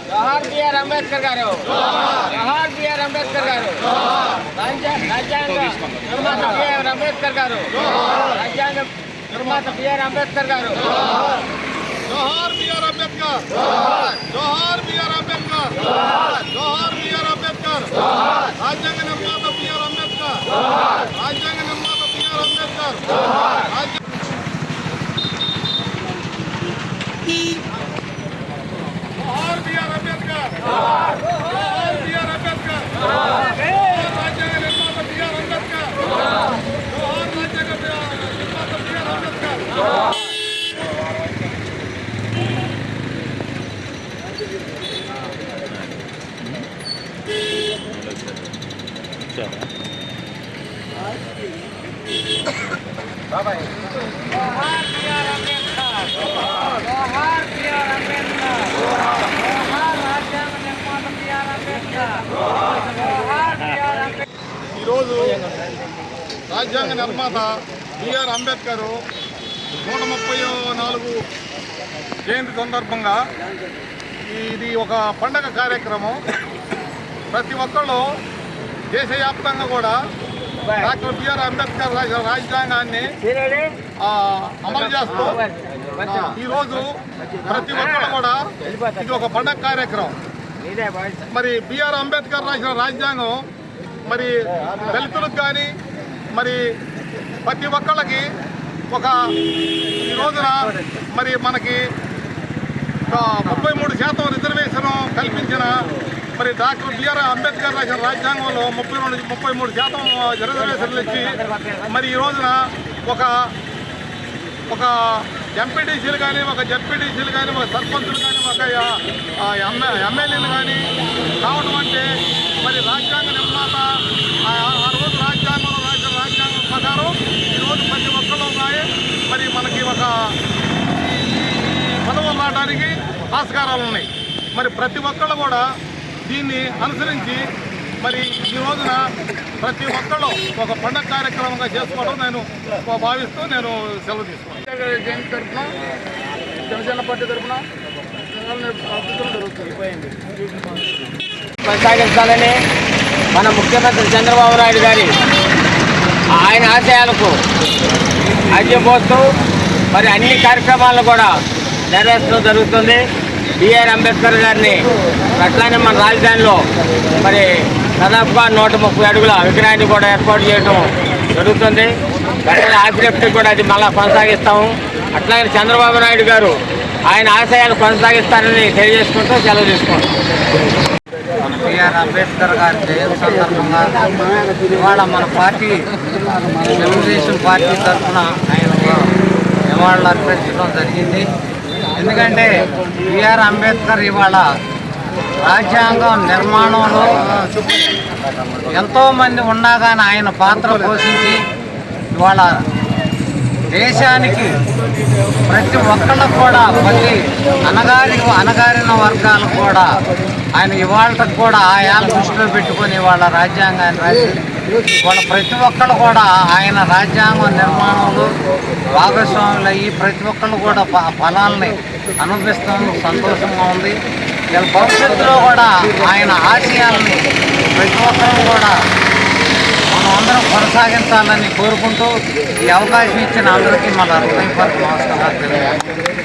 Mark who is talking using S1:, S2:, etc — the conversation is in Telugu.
S1: జోహార్ బిఆర్ అంబేద్కర్ గారు, జోహార్ బిఆర్ అంబేద్కర్ గారు, రాజ్యాంగ నిర్మాత బిఆర్ అంబేద్కర్ గారు, రాజ్యాంగ నిర్మాత బిఆర్ అంబేద్కర్ గారు.
S2: జోహార్ బిఆర్ అంబేద్కర్, జోహార్ బిఆర్ అంబేద్కర్, జోహార్ బిఆర్ అంబేద్కర్, రాజ్యాంగ నిర్మాత బిఆర్ అంబేద్కర్, రాజ్యాంగ నిర్మాత బిఆర్ అంబేద్కర్. జోహార్ బిఆర్ అంబేద్కర్, జోహార్ బిఆర్ అంబేద్కర్, రాజ్యాంగ నిర్మాత బిఆర్ అంబేద్కర్, జోహార్ రాజ్యాంగ నిర్మాత బిఆర్ అంబేద్కర్.
S1: జోహార్ బిఆర్ అంబేద్కర్, జోహార్ బిఆర్ అంబేద్కర్, జోహార్ రాజ్యాంగ నిర్మాత బిఆర్ అంబేద్కర్, జోహార్ బిఆర్ అంబేద్కర్.
S2: ఈరోజు రాజ్యాంగ నిర్మాత బిఆర్ అంబేద్కర్ 134 జయంతి సందర్భంగా ఇది ఒక పండగ కార్యక్రమం. ప్రతి ఒక్కళ్ళు దేశవ్యాప్తంగా కూడా డాక్టర్ బిఆర్ అంబేద్కర్ రాజ్యాంగాన్ని అమలు చేస్తూ ఈరోజు ప్రతి ఒక్కళ్ళు కూడా ఇది ఒక పండగ కార్యక్రమం. మరి బిఆర్ అంబేద్కర్ రాసిన రాజ్యాంగం మరి దళితులకు కానీ మరి ప్రతి ఒక్కళ్ళకి ఒక ఈ రోజున మరి మనకి 33% రిజర్వేషన్ కల్పించిన మరి డాక్టర్ బిఆర్ అంబేద్కర్ రాసిన రాజ్యాంగంలో 33% రిజర్వేషన్లు ఇచ్చి మరి ఈ రోజున ఒక ఎంపీటీసీలు కానీ ఒక జడ్పీటీసీలు కానీ ఒక సర్పంచులు కానీ ఒక ఎమ్మెల్యేలు కానీ కావడం అంటే మరి రాజ్యాంగ నిర్మాత ఆ రోజు రాజ్యాంగంలో రాసిన రాజ్యాంగం ప్రకారం ఈరోజు ప్రతి ఒక్కళ్ళు ఉన్నాయి. మరి మనకి ఒక పదవులు రావడానికి ఆస్కారాలు ఉన్నాయి. మరి ప్రతి ఒక్కళ్ళు కూడా దీన్ని అనుసరించి మరి ఈ రోజున ప్రతి ఒక్కళ్ళు ఒక పండగ కార్యక్రమంగా చేసుకోవడం నేను భావిస్తూ నేను సెలవు తీసుకున్నాను. జయంతి తరఫున జనసేన పార్టీ తరఫున
S1: కొనసాగించాలని మన ముఖ్యమంత్రి చంద్రబాబు నాయుడు గారి ఆయన ఆశయాలకు అడ్డుపోస్తూ మరి అన్ని కార్యక్రమాలను కూడా నెరవేర్చడం జరుగుతుంది. బిఆర్ అంబేద్కర్ గారిని అట్లానే మన రాజధానిలో మరి దాదాపుగా 130 అడుగుల విగ్రహాన్ని కూడా ఏర్పాటు చేయడం జరుగుతుంది. ఆశలెప్పటికి కూడా అది మళ్ళా కొనసాగిస్తాము. అట్లాగే చంద్రబాబు నాయుడు గారు ఆయన ఆశయాలు కొనసాగిస్తారని తెలియజేసుకుంటూ సెలవు తీసుకుంటాం.
S3: మన బిఆర్ అంబేద్కర్ గారి జయంతి సందర్భంగా ఇవాళ మన పార్టీ తెలుగుదేశం పార్టీ తరఫున ఆయన నివాళులు అర్పించడం జరిగింది. ఎందుకంటే బిఆర్ అంబేద్కర్ ఇవాళ రాజ్యాంగం నిర్మాణంలో ఎంతోమంది ఉన్నా కానీ ఆయన పాత్ర పోషించి ఇవాళ దేశానికి ప్రతి ఒక్కళ్ళకు కూడా ప్రతి అణగారిన వర్గాలకు కూడా ఆయన ఇవాళకు కూడా ఆయాల దృష్టిలో పెట్టుకొని ఇవాళ రాజ్యాంగాన్ని రాసి ఇవాళ ప్రతి ఒక్కళ్ళు కూడా ఆయన రాజ్యాంగం నిర్మాణంలో భాగస్వాములు అయ్యి ప్రతి ఒక్కళ్ళు కూడా ఫలాల్ని అనుభవిస్తాం సంతోషంగా ఉంది. ఇలా భవిష్యత్తులో కూడా ఆయన ఆశయాలని ప్రతి ఒక్కరు కూడా మనం అందరం కొనసాగించాలని కోరుకుంటూ ఈ అవకాశం ఇచ్చిన అందరికీ మన హృదయపూర్వక నమస్కారాలు తెలియజేస్తున్నాను.